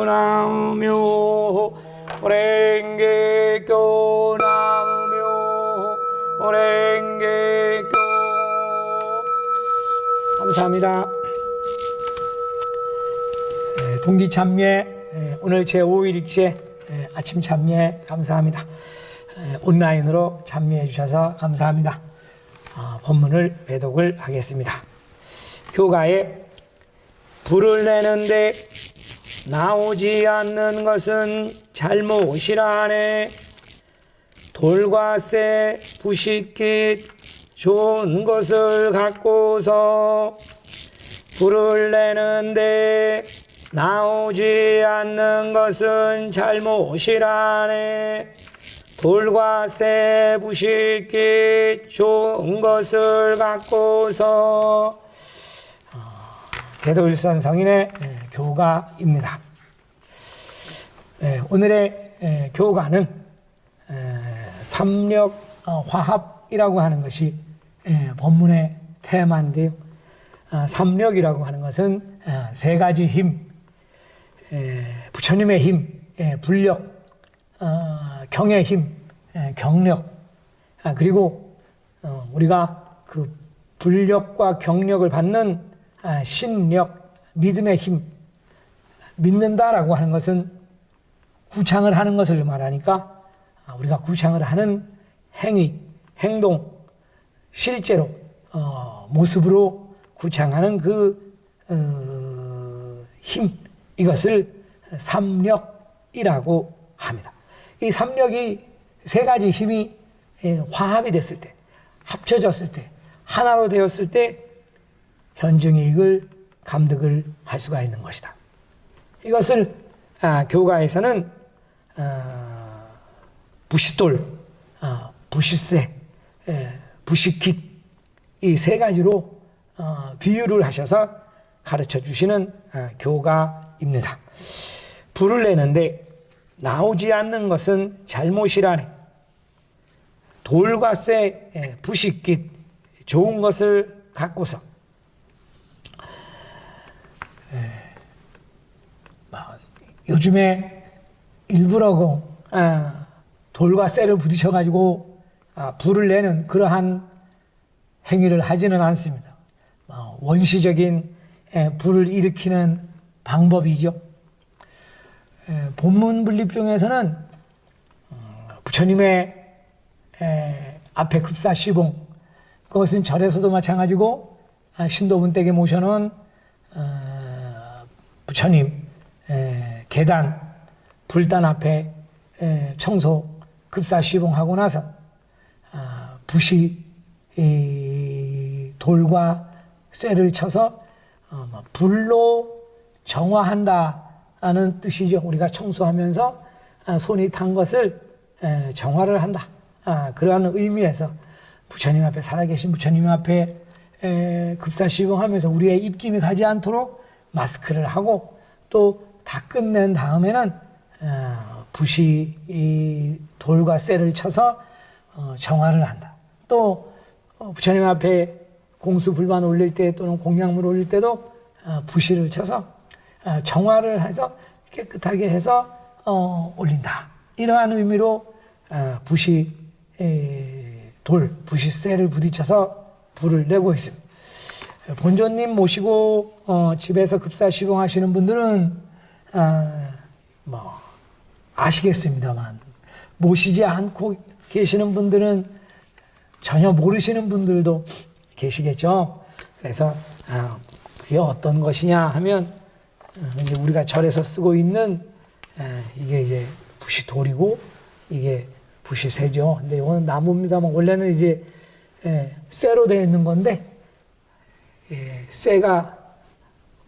나무묘 오랭개교 나무묘 오랭개교. 감사합니다. 동기참여 오늘 제5일째 아침 참여 감사합니다. 온라인으로 참여해 주셔서 감사합니다. 본문을 배독을 하겠습니다. 교가에 불을 내는데 나오지 않는 것은 잘못이라네. 돌과 쇠, 부식깃 좋은 것을 갖고서 불을 내는데 나오지 않는 것은 잘못이라네. 돌과 쇠, 부식깃 좋은 것을 갖고서. 대도일선 성인의 교가입니다. 오늘의 교가는 삼력화합이라고 하는 것이 본문의 테마인데요. 삼력이라고 하는 것은 세 가지 힘, 부처님의 힘, 불력, 경의 힘, 경력, 그리고 우리가 그 불력과 경력을 받는 신력, 믿음의 힘. 믿는다라고 하는 것은 구창을 하는 것을 말하니까 우리가 구창을 하는 행위, 행동, 실제로 모습으로 구창하는 그 힘, 이것을 삼력이라고 합니다. 이 삼력이 세 가지 힘이 화합이 됐을 때, 합쳐졌을 때, 하나로 되었을 때 현증이익을 감득을 할 수가 있는 것이다. 이것을 교가에서는 부싯돌, 부싯쇠, 부싯깃 이 세 가지로 비유를 하셔서 가르쳐 주시는 교가입니다. 불을 내는데 나오지 않는 것은 잘못이라네. 돌과 쇠, 부싯깃 좋은 것을 갖고서 요즘에 일부러 돌과 쇠를 부딪혀가지고 불을 내는 그러한 행위를 하지는 않습니다. 원시적인 불을 일으키는 방법이죠. 본문 분립 중에서는 부처님의 앞에 급사시봉, 그것은 절에서도 마찬가지고 신도분 댁에 모셔놓은 부처님 계단, 불단 앞에 청소, 급사시봉하고 나서 붓이 돌과 쇠를 쳐서 불로 정화한다는 뜻이죠. 우리가 청소하면서 손이 탄 것을 정화를 한다. 그러한 의미에서 부처님 앞에, 살아계신 부처님 앞에 급사시봉하면서 우리의 입김이 가지 않도록 마스크를 하고, 또 다 끝낸 다음에는 붓이 돌과 쇠를 쳐서 정화를 한다. 또 부처님 앞에 공수불반 올릴 때 또는 공양물 올릴 때도 붓이를 쳐서 정화를 해서 깨끗하게 해서 올린다. 이러한 의미로 붓이 붓이 쇠를 부딪혀서 불을 내고 있습니다. 본존님 모시고 집에서 급사시봉 하시는 분들은 아시겠습니다만, 모시지 않고 계시는 분들은 전혀 모르시는 분들도 계시겠죠. 그래서 그게 어떤 것이냐 하면 이제 우리가 절에서 쓰고 있는 이게 이제 붓이 돌이고 이게 붓이 쇠죠. 근데 이거는 나무입니다만 원래는 이제 쇠로 되어 있는 건데 쇠가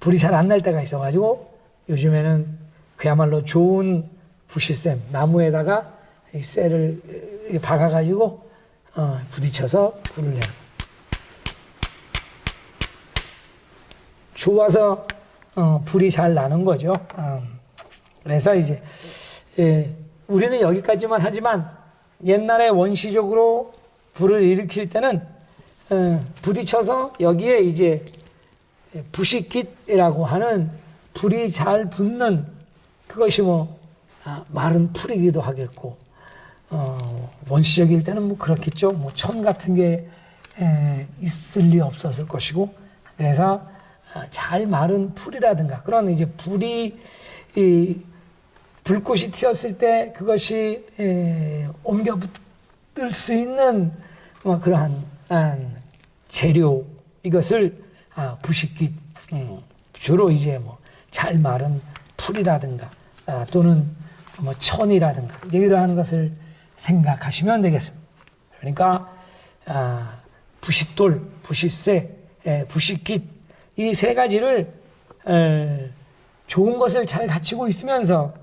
불이 잘 안 날 때가 있어가지고 요즘에는 그야말로 좋은 부싯샘, 나무에다가 이 쇠를 박아가지고 부딪혀서 불을 내요. 좋아서 불이 잘 나는 거죠. 그래서 이제 우리는 여기까지만 하지만 옛날에 원시적으로 불을 일으킬 때는 부딪혀서 여기에 이제 부식깃이라고 하는 불이 잘 붙는 그것이 마른 풀이기도 하겠고, 원시적일 때는 그렇겠죠. 천 같은 게 있을 리 없었을 것이고, 그래서 잘 마른 풀이라든가 그런 이제 불꽃이 튀었을 때 그것이 옮겨 붙을 수 있는 그러한 재료, 이것을 부식깃, 주로 이제 잘 마른 풀이라든가 또는 천이라든가 이러한 것을 생각하시면 되겠습니다. 그러니까 부싯돌, 부싯쇠, 부식깃, 이 세 가지를 좋은 것을 잘 갖추고 있으면서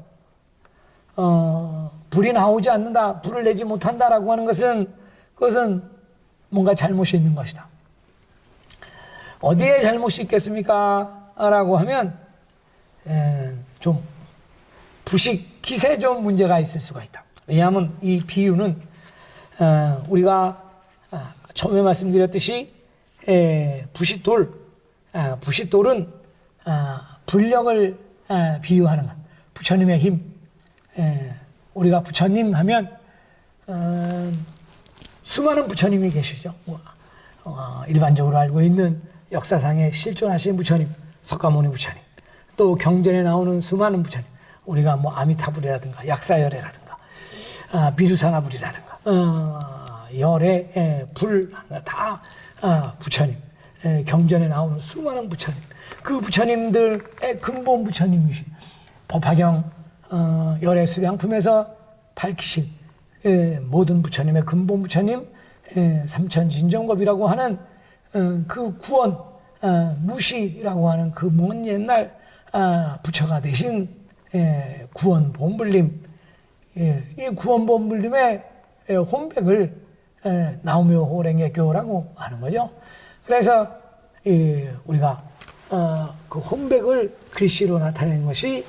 불이 나오지 않는다, 불을 내지 못한다라고 하는 것은 그것은 뭔가 잘못이 있는 것이다. 어디에 잘못이 있겠습니까? 라고 하면 좀 부식깃에 좀 문제가 있을 수가 있다. 왜냐하면 이 비유는 우리가 처음에 말씀드렸듯이 부싯돌은 불력을 비유하는 것. 부처님의 힘. 우리가 부처님 하면 수많은 부처님이 계시죠. 일반적으로 알고 있는 역사상에 실존하신 부처님, 석가모니 부처님, 또 경전에 나오는 수많은 부처님, 우리가 아미타불이라든가 약사열애라든가 비루사나불이라든가 열애, 불 다 부처님, 경전에 나오는 수많은 부처님, 그 부처님들의 근본 부처님이신 법화경 열애수량품에서 밝히신 모든 부처님의 근본 부처님, 삼천진정겁이라고 하는 그 구원, 무시라고 하는 그 먼 옛날 부처가 되신 구원 본불림, 이 구원 본불림의 혼백을 나오묘 호랭개교라고 하는 거죠. 그래서 우리가 그 혼백을 글씨로 나타낸 것이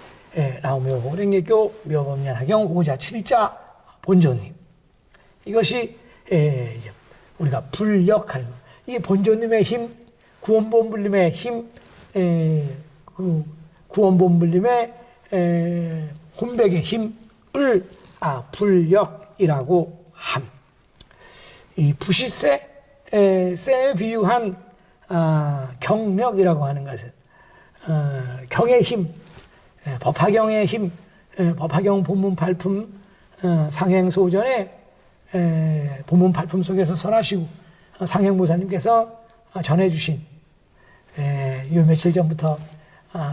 나오묘 호랭개교 묘법연화경 5자 7자 본조님, 이것이 우리가 불력하는 이 본조님의 힘, 구원본불림의 힘, 그 구원본불림의 혼백의 힘을 불력이라고 함. 이 부싯쇠에 비유한 경력이라고 하는 것은 경의 힘, 법화경의 힘, 법화경 본문 발품 상행소전에 본문 발품 속에서 설하시고 상행보사님께서 전해주신, 요 며칠 전부터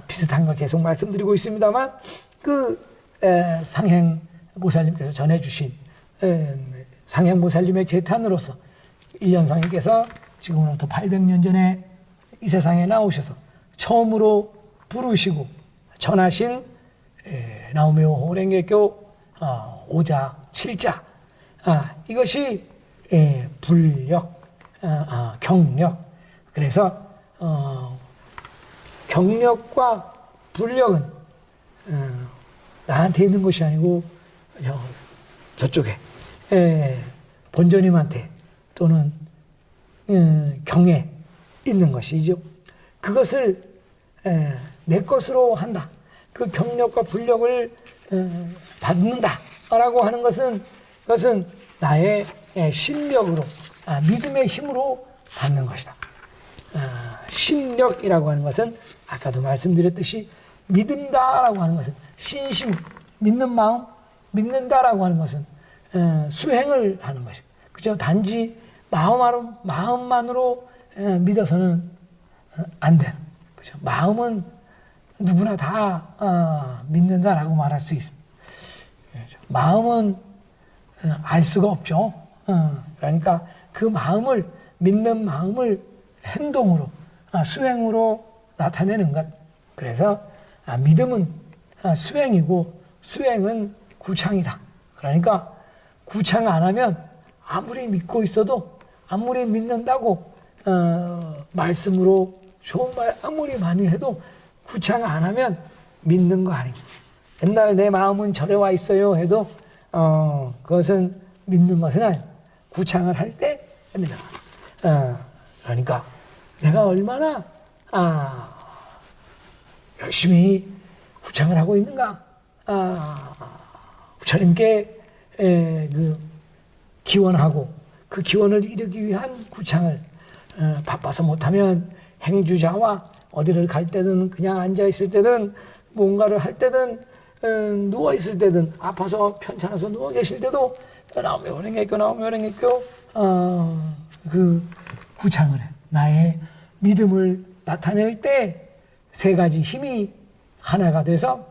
비슷한 거 계속 말씀드리고 있습니다만, 그 상행보살님께서 전해주신 상행보살님의 제탄으로서 일련상님께서 지금으로부터 800년 전에 이 세상에 나오셔서 처음으로 부르시고 전하신 나오묘 호랭개교 5자 7자, 이것이 불력, 경력. 그래서 경력과 불력은 나한테 있는 것이 아니고 저쪽에 본전님한테 또는 경에 있는 것이죠. 그것을 내 것으로 한다. 그 경력과 불력을 받는다라고 하는 것은, 그것은 나의 신력으로, 믿음의 힘으로 받는 것이다. 신력이라고 하는 것은 아까도 말씀드렸듯이 믿는다라고 하는 것은 신심, 믿는 마음, 믿는다라고 하는 것은 수행을 하는 것이고, 그죠? 단지 마음만으로 믿어서는 안 되는, 그죠? 마음은 누구나 다 믿는다라고 말할 수 있습니다. 마음은 알 수가 없죠. 그러니까 그 마음을, 믿는 마음을 행동으로, 수행으로 나타내는 것. 그래서 믿음은 수행이고 수행은 구창이다. 그러니까 구창 안 하면 아무리 믿고 있어도, 아무리 믿는다고 말씀으로 좋은 말 아무리 많이 해도 구창 안 하면 믿는 거 아닙니다. 옛날 내 마음은 절에 와 있어요 해도 그것은 믿는 것은 아니에요. 구창을 할 때 믿는 거예요. 그러니까 내가 얼마나 열심히 구창을 하고 있는가? 부처님께 그 기원하고 그 기원을 이루기 위한 구창을 바빠서 못하면 행주자와 어디를 갈 때든 그냥 앉아 있을 때든 뭔가를 할 때든 누워 있을 때든 아파서 편찮아서 누워 계실 때도 나오며 오랭개교 나오며 오랭개교 그 구창을 해. 나의 믿음을 나타낼 때 세 가지 힘이 하나가 돼서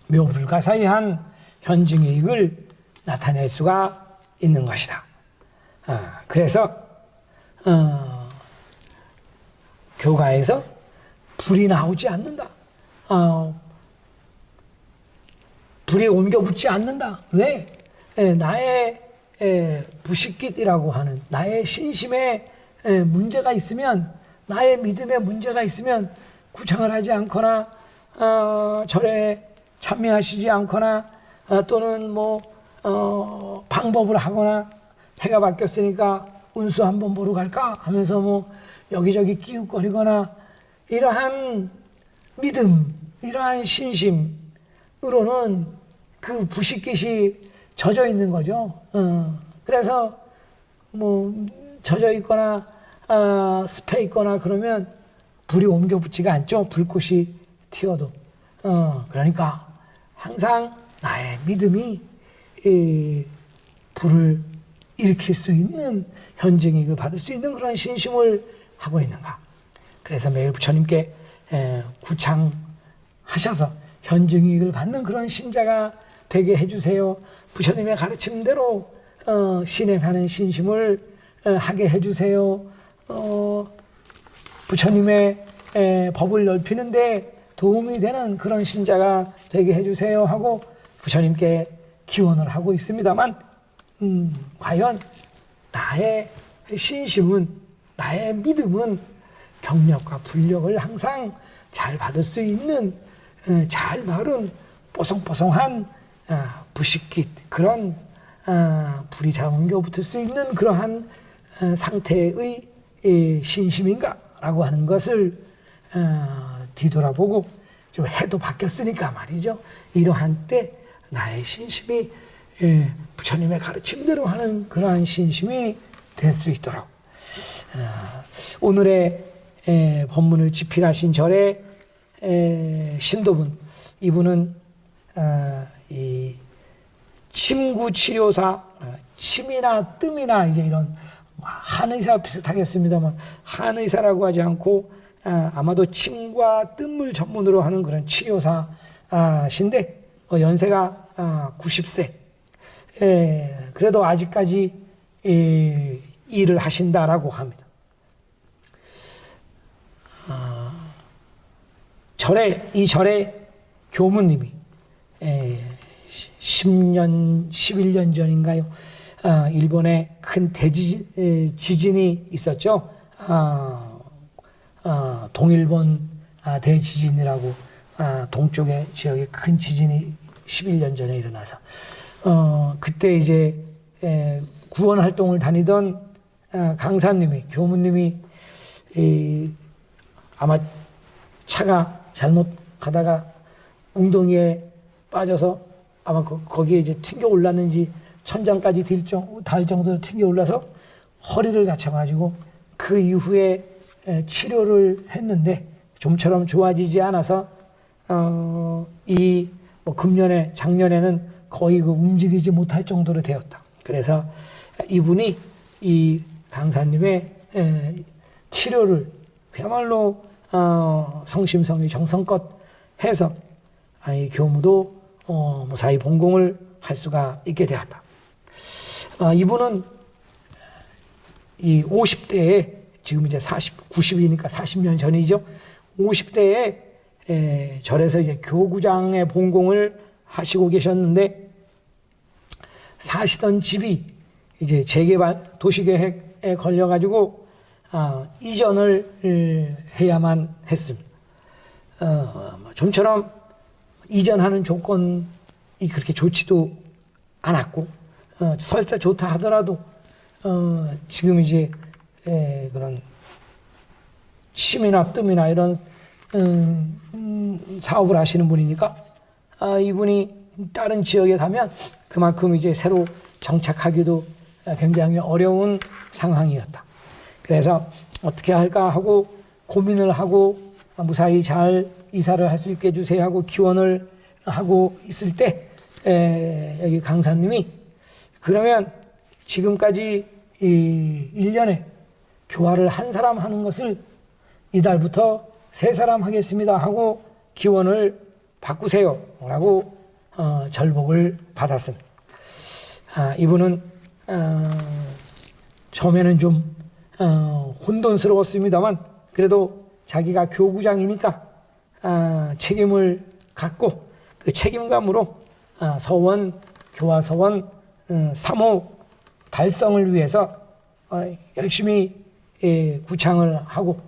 묘불가사의한 현증이익을 나타낼 수가 있는 것이다. 그래서 교가에서 불이 나오지 않는다. 불이 옮겨 붙지 않는다. 왜? 나의 부식깃이라고 하는 나의 신심에 문제가 있으면, 나의 믿음에 문제가 있으면 구창을 하지 않거나 절에 참여하시지 않거나 또는 방법을 하거나, 해가 바뀌었으니까 운수 한번 보러 갈까 하면서 여기저기 끼웃거리거나, 이러한 믿음, 이러한 신심으로는 그 부식깃이 젖어 있는 거죠. 그래서 젖어 있거나 습해 있거나 그러면 불이 옮겨 붙지가 않죠. 불꽃이 튀어도. 그러니까 항상 나의 믿음이 불을 일으킬 수 있는, 현증이익을 받을 수 있는 그런 신심을 하고 있는가. 그래서 매일 부처님께 구창하셔서 현증이익을 받는 그런 신자가 되게 해주세요. 부처님의 가르침대로 신행하는 신심을 하게 해주세요. 부처님의 법을 넓히는데 도움이 되는 그런 신자가 되게 해주세요 하고 부처님께 기원을 하고 있습니다만, 과연 나의 신심은, 나의 믿음은 경력과 불력을 항상 잘 받을 수 있는 잘 마른 뽀송뽀송한 부식깃, 그런 불이 잘 옮겨 붙을 수 있는 그러한 상태의 신심인가 라고 하는 것을 뒤돌아보고, 좀 해도 바뀌었으니까 말이죠. 이러한 때 나의 신심이 부처님의 가르침대로 하는 그러한 신심이 될 수 있도록, 오늘의 법문을 집필하신 절의 신도분, 이분은 이 침구 치료사, 침이나 뜸이나 이제 이런 한의사 비슷하겠습니다만, 한의사라고 하지 않고 아마도 침과 뜸을 전문으로 하는 그런 치료사신데, 연세가 90세. 그래도 아직까지 일을 하신다라고 합니다. 이 절의 교무님이 10년, 11년 전인가요? 일본에 큰 지진이 있었죠. 동일본 대지진이라고, 동쪽의 지역에 큰 지진이 11년 전에 일어나서, 그때 이제 구원 활동을 다니던 강사님이, 교무님이 아마 차가 잘못 가다가 웅덩이에 빠져서 아마 거기에 이제 튕겨 올랐는지 천장까지 닿을 정도로 튕겨 올라서 허리를 다쳐가지고 그 이후에 치료를 했는데 좀처럼 좋아지지 않아서 금년에, 작년에는 거의 움직이지 못할 정도로 되었다. 그래서 이분이 이 강사님의 치료를 그야말로 성심성의 정성껏 해서 이 교무도 무사히 본공을 할 수가 있게 되었다. 이분은 이 50대에, 지금 이제 90이니까 40년 전이죠. 50대에 절에서 이제 교구장의 본공을 하시고 계셨는데, 사시던 집이 이제 재개발 도시계획에 걸려가지고 이전을 해야만 했습니다. 좀처럼 이전하는 조건이 그렇게 좋지도 않았고, 설사 좋다 하더라도 지금 이제 그런 침이나 뜸이나 이런 사업을 하시는 분이니까 이분이 다른 지역에 가면 그만큼 이제 새로 정착하기도 굉장히 어려운 상황이었다. 그래서 어떻게 할까 하고 고민을 하고 무사히 잘 이사를 할 수 있게 해주세요 하고 기원을 하고 있을 때 여기 강사님이 그러면 지금까지 이 1년에 교화를 한 사람 하는 것을 이달부터 3사람 하겠습니다 하고 기원을 바꾸세요 라고 절복을 받았습니다. 이분은 처음에는 좀 혼돈스러웠습니다만 그래도 자기가 교구장이니까 책임을 갖고 그 책임감으로 서원 교화서원 3호 달성을 위해서 열심히 구창을 하고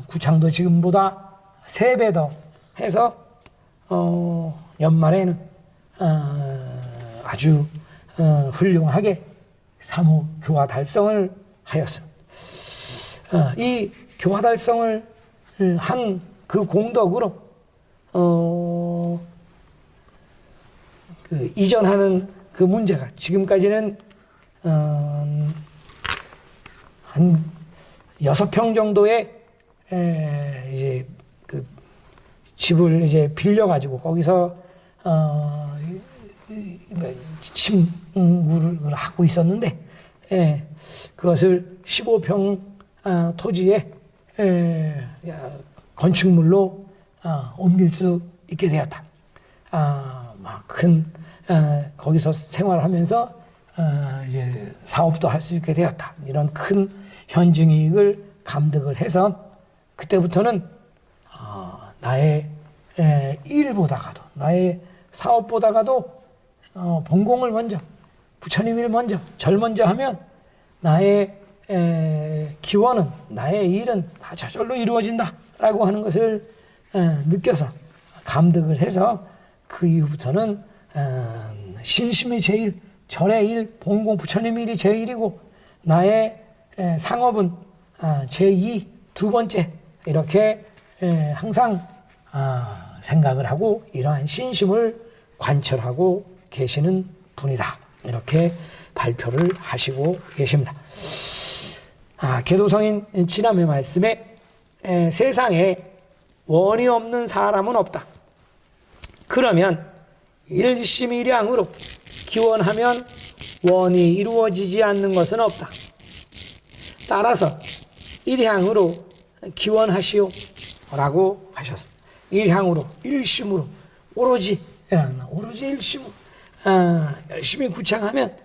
구창도 지금보다 3배 더 해서 연말에는 아주 훌륭하게 3호 교화 달성을 하였습니다. 이 교화 달성을 한 그 공덕으로 그 이전하는 그 문제가 지금까지는 한 6평 정도의 이제 그 집을 이제 빌려 가지고 거기서 침구를 하고 있었는데 그것을 15평 토지에 건축물로 옮길 수 있게 되었다. 큰 거기서 생활하면서 이제 사업도 할 수 있게 되었다. 이런 큰 현증이익을 감득을 해서 그때부터는 나의 일보다가도 나의 사업보다가도 본공을 먼저 부처님 일 먼저 절 먼저 하면 나의 기원은 나의 일은 다 저절로 이루어진다라고 하는 것을 느껴서 감득을 해서 그 이후부터는 신심이 제일, 절의 일, 본공 부처님 일이 제일이고 나의 상업은 제2, 2번째 이렇게 항상 생각을 하고 이러한 신심을 관철하고 계시는 분이다. 이렇게 발표를 하시고 계십니다. 계도성인 지남의 말씀에 세상에 원이 없는 사람은 없다. 그러면 일심일양으로 기원하면 원이 이루어지지 않는 것은 없다. 따라서 일향으로 기원하시오 라고 하셨습니다. 일향으로 일심으로 오로지 일심으로 열심히 구창하면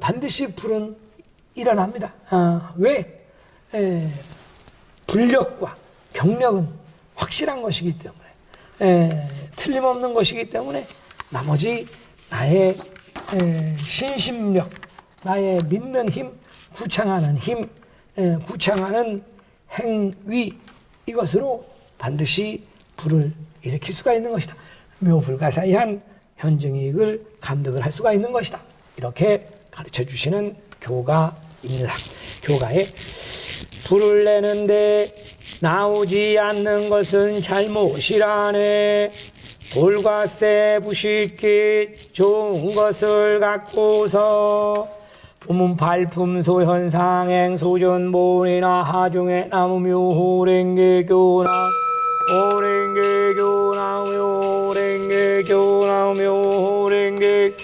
반드시 불은 일어납니다. 왜? 불력과 경력은 확실한 것이기 때문에 틀림없는 것이기 때문에 나머지 나의 신심력, 나의 믿는 힘, 구창하는 힘, 구창하는 행위 이것으로 반드시 불을 일으킬 수가 있는 것이다. 묘불가사의한 현증이익을 감득을 할 수가 있는 것이다. 이렇게 가르쳐 주시는 교가입니다. 교가에 불을 내는데 나오지 않는 것은 잘못이라네. 돌과 쇠 부식기 좋은 것을 갖고서 부문 발품 소현상행 소전본이나 하중에 나무묘 호랭개교나 호랭개교나 묘 호랭개교나 묘 호랭개